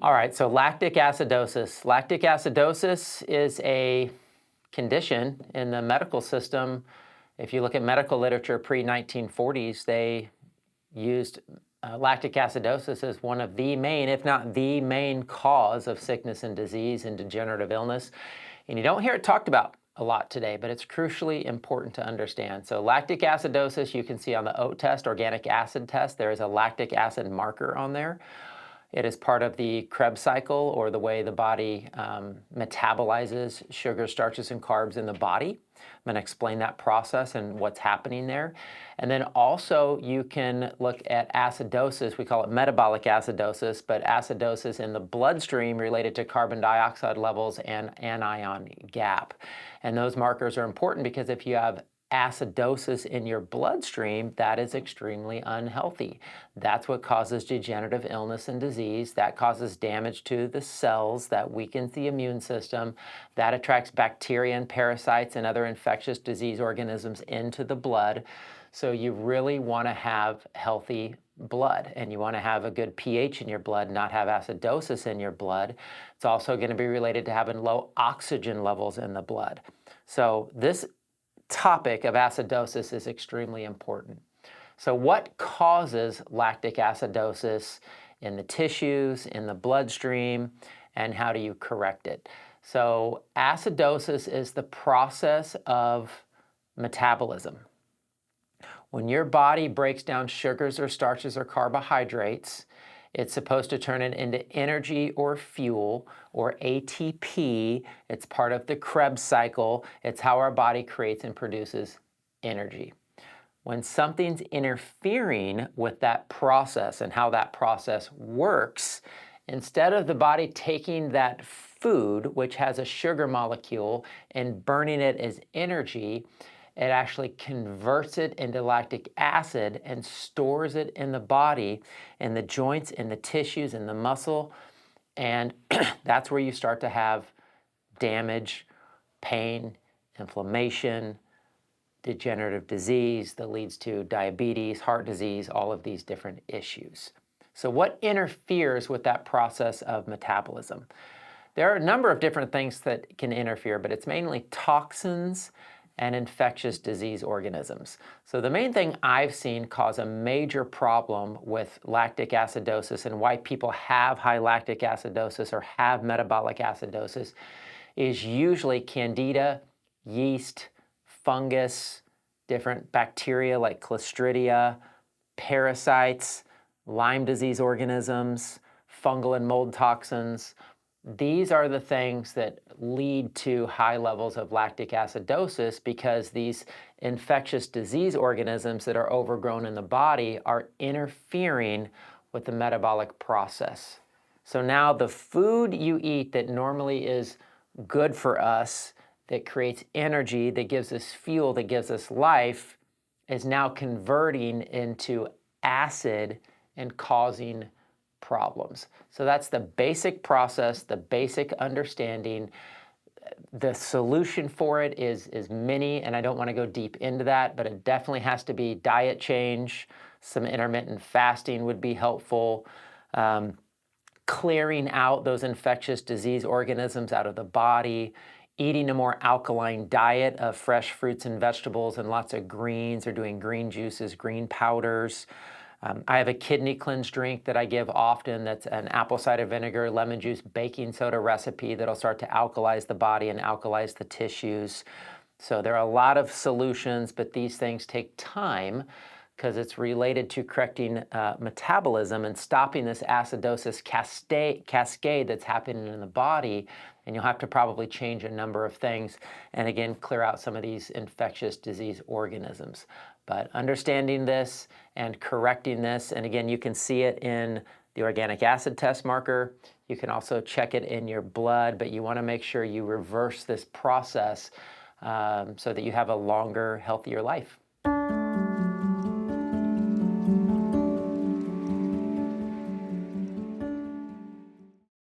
All right, so lactic acidosis. Lactic acidosis is a condition in the medical system. If you look at medical literature pre-1940s, they used lactic acidosis as one of the main, if not the main cause of sickness and disease and degenerative illness. And you don't hear it talked about a lot today, but it's crucially important to understand. So lactic acidosis, you can see on the OAT test, organic acid test, there is a lactic acid marker on there. It is part of the Krebs cycle, or the way the body metabolizes sugars, starches, and carbs in the body. I'm going to explain that process and what's happening there. And then also you can look at acidosis. We call it metabolic acidosis, but acidosis in the bloodstream related to carbon dioxide levels and anion gap. And those markers are important because if you have acidosis in your bloodstream, that is extremely unhealthy. That's what causes degenerative illness and disease. That causes damage to the cells, that weakens the immune system, that attracts bacteria and parasites and other infectious disease organisms into the blood. So you really want to have healthy blood, and you want to have a good pH in your blood, not have acidosis in your blood. It's also going to be related to having low oxygen levels in the blood. So this topic of acidosis is extremely important. So what causes lactic acidosis in the tissues, in the bloodstream, and how do you correct it? So acidosis is the process of metabolism. When your body breaks down sugars or starches or carbohydrates, it's supposed to turn it into energy or fuel, or ATP. It's part of the Krebs cycle. It's how our body creates and produces energy. When something's interfering with that process and how that process works, instead of the body taking that food, which has a sugar molecule, and burning it as energy, it actually converts it into lactic acid and stores it in the body, in the joints, in the tissues, in the muscle. And that's where you start to have damage, pain, inflammation, degenerative disease that leads to diabetes, heart disease, all of these different issues. So what interferes with that process of metabolism? There are a number of different things that can interfere, but it's mainly toxins and infectious disease organisms. So the main thing I've seen cause a major problem with lactic acidosis and why people have high lactic acidosis or have metabolic acidosis is usually candida, yeast, fungus, different bacteria like Clostridia, parasites, Lyme disease organisms, fungal and mold toxins. These are the things that lead to high levels of lactic acidosis, because these infectious disease organisms that are overgrown in the body are interfering with the metabolic process. So now the food you eat that normally is good for us, that creates energy, that gives us fuel, that gives us life, is now converting into acid and causing problems. So that's the basic process, the basic understanding. The solution for it is many, and I don't want to go deep into that, but it definitely has to be diet change. Some intermittent fasting would be helpful. Clearing out those infectious disease organisms out of the body, eating a more alkaline diet of fresh fruits and vegetables and lots of greens, or doing green juices, green powders. I have a kidney cleanse drink that I give often that's an apple cider vinegar, lemon juice, baking soda recipe that'll start to alkalize the body and alkalize the tissues. So there are a lot of solutions, but these things take time because it's related to correcting metabolism and stopping this acidosis cascade that's happening in the body. And you'll have to probably change a number of things and, again, clear out some of these infectious disease organisms. But understanding this and correcting this, and again, you can see it in the organic acid test marker. You can also check it in your blood, but you want to make sure you reverse this process so that you have a longer, healthier life.